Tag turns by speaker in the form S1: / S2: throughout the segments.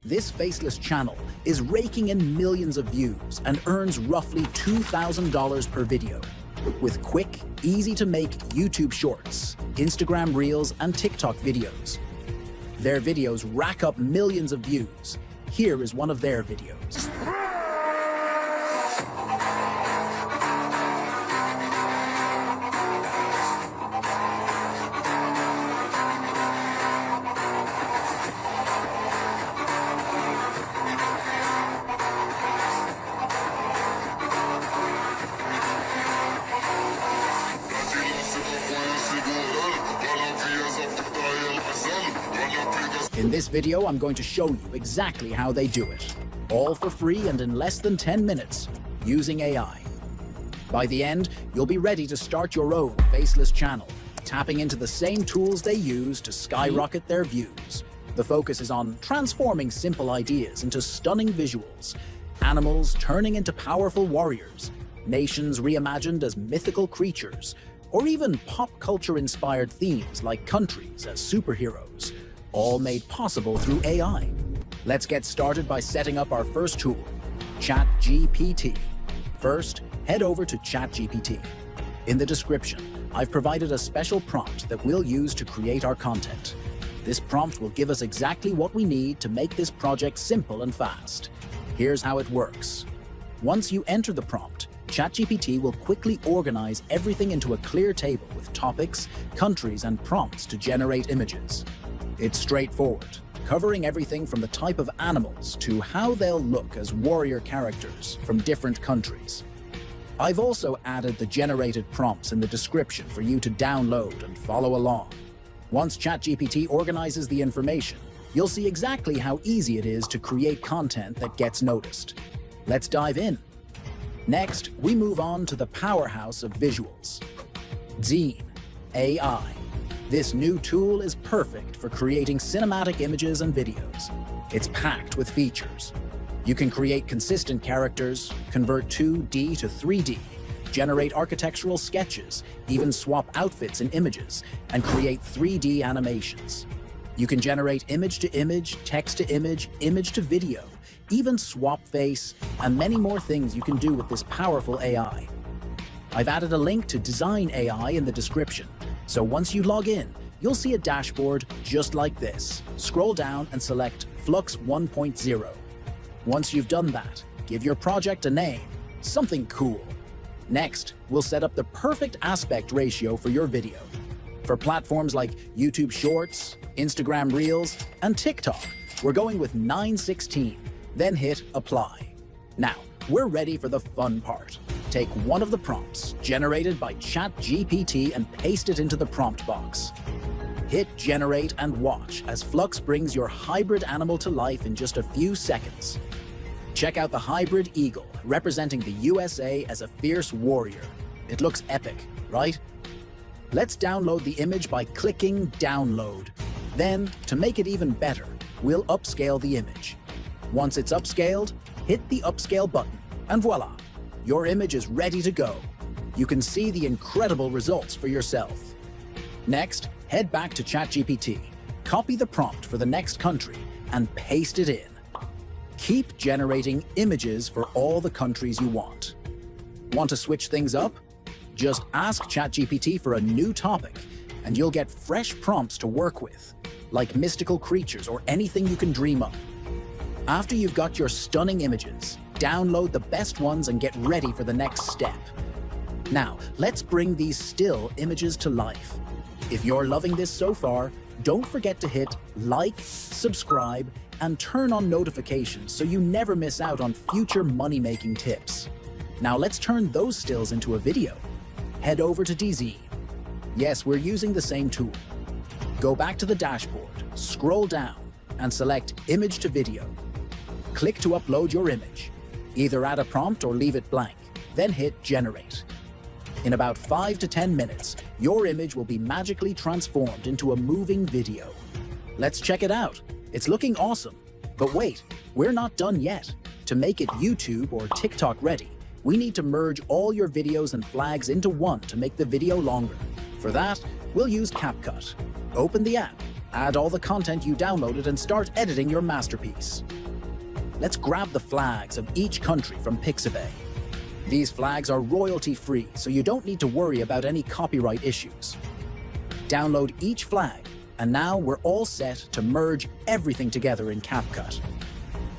S1: This faceless channel is raking in millions of views and earns roughly $2,000 per video. With quick, easy-to-make YouTube Shorts, Instagram Reels, and TikTok videos. Their videos rack up millions of views. Here is one of their videos. In this video, I'm going to show you exactly how they do it, all for free and in less than 10 minutes, using AI. By the end, you'll be ready to start your own faceless channel, tapping into the same tools they use to skyrocket their views. The focus is on transforming simple ideas into stunning visuals, animals turning into powerful warriors, nations reimagined as mythical creatures, or even pop culture-inspired themes like countries as superheroes, all made possible through AI. Let's get started by setting up our first tool, ChatGPT. First, head over to ChatGPT. In the description, I've provided a special prompt that we'll use to create our content. This prompt will give us exactly what we need to make this project simple and fast. Here's how it works. Once you enter the prompt, ChatGPT will quickly organize everything into a clear table with topics, countries, and prompts to generate images. It's straightforward, covering everything from the type of animals to how they'll look as warrior characters from different countries. I've also added the generated prompts in the description for you to download and follow along. Once ChatGPT organizes the information, you'll see exactly how easy it is to create content that gets noticed. Let's dive in. Next, we move on to the powerhouse of visuals, Zine AI. This new tool is perfect for creating cinematic images and videos. It's packed with features. You can create consistent characters, convert 2D to 3D, generate architectural sketches, even swap outfits and images, and create 3D animations. You can generate image to image, text to image, image to video, even swap face, and many more things you can do with this powerful AI. I've added a link to Design AI in the description, so once you log in, you'll see a dashboard just like this. Scroll down and select Flux 1.0. Once you've done that, give your project a name, something cool. Next, we'll set up the perfect aspect ratio for your video. For platforms like YouTube Shorts, Instagram Reels, and TikTok, we're going with 9:16, then hit Apply. Now, we're ready for the fun part. Take one of the prompts generated by ChatGPT and paste it into the prompt box. Hit Generate and watch as Flux brings your hybrid animal to life in just a few seconds. Check out the hybrid eagle, representing the USA as a fierce warrior. It looks epic, right? Let's download the image by clicking Download. Then, to make it even better, we'll upscale the image. Once it's upscaled, hit the Upscale button, and voila! Your image is ready to go. You can see the incredible results for yourself. Next, head back to ChatGPT, copy the prompt for the next country, and paste it in. Keep generating images for all the countries you want. Want to switch things up? Just ask ChatGPT for a new topic, and you'll get fresh prompts to work with, like mystical creatures or anything you can dream up. After you've got your stunning images, download the best ones and get ready for the next step. Now, let's bring these still images to life. If you're loving this so far, don't forget to hit like, subscribe, and turn on notifications so you never miss out on future money-making tips. Now let's turn those stills into a video. Head over to DZ. Yes, we're using the same tool. Go back to the dashboard, scroll down, and select Image to Video. Click to upload your image. Either add a prompt or leave it blank, then hit Generate. In about 5 to 10 minutes, your image will be magically transformed into a moving video. Let's check it out. It's looking awesome. But wait, we're not done yet. To make it YouTube or TikTok ready, we need to merge all your videos and flags into one to make the video longer. For that, we'll use CapCut. Open the app, Add all the content you downloaded and start editing your masterpiece. Let's grab the flags of each country from Pixabay. These flags are royalty-free, so you don't need to worry about any copyright issues. Download each flag, and now we're all set to merge everything together in CapCut.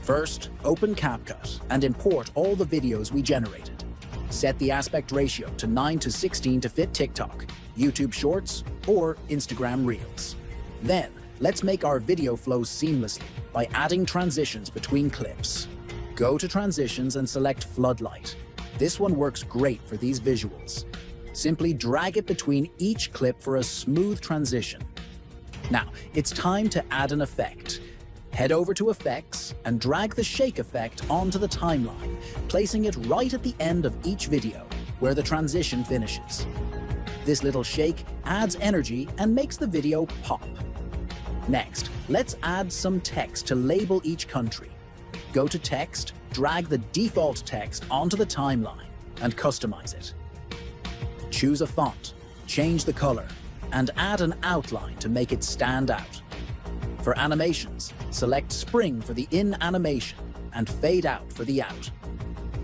S1: First, open CapCut and import all the videos we generated. Set the aspect ratio to 9:16 to fit TikTok, YouTube Shorts, or Instagram Reels. Then, let's make our video flow seamlessly by adding transitions between clips. Go to Transitions and select Floodlight. This one works great for these visuals. Simply drag it between each clip for a smooth transition. Now, it's time to add an effect. Head over to Effects and drag the shake effect onto the timeline, placing it right at the end of each video, where the transition finishes. This little shake adds energy and makes the video pop. Next, let's add some text to label each country. Go to Text, drag the default text onto the timeline, and customize it. Choose a font, change the color, and add an outline to make it stand out. For animations, select Spring for the in animation and Fade out for the out.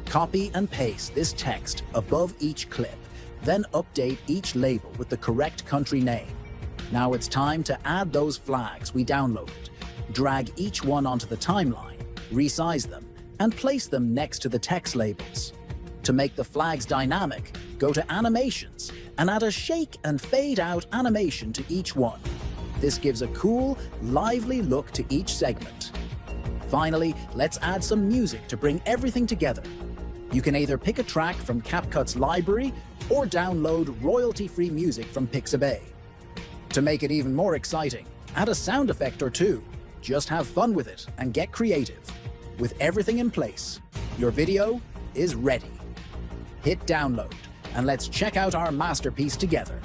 S1: Copy and paste this text above each clip, then update each label with the correct country name. Now it's time to add those flags we downloaded. Drag each one onto the timeline, resize them, and place them next to the text labels. To make the flags dynamic, go to Animations and add a shake and fade out animation to each one. This gives a cool, lively look to each segment. Finally, let's add some music to bring everything together. You can either pick a track from CapCut's library or download royalty-free music from Pixabay. To make it even more exciting, add a sound effect or two. Just have fun with it and get creative. With everything in place, your video is ready. Hit download and let's check out our masterpiece together.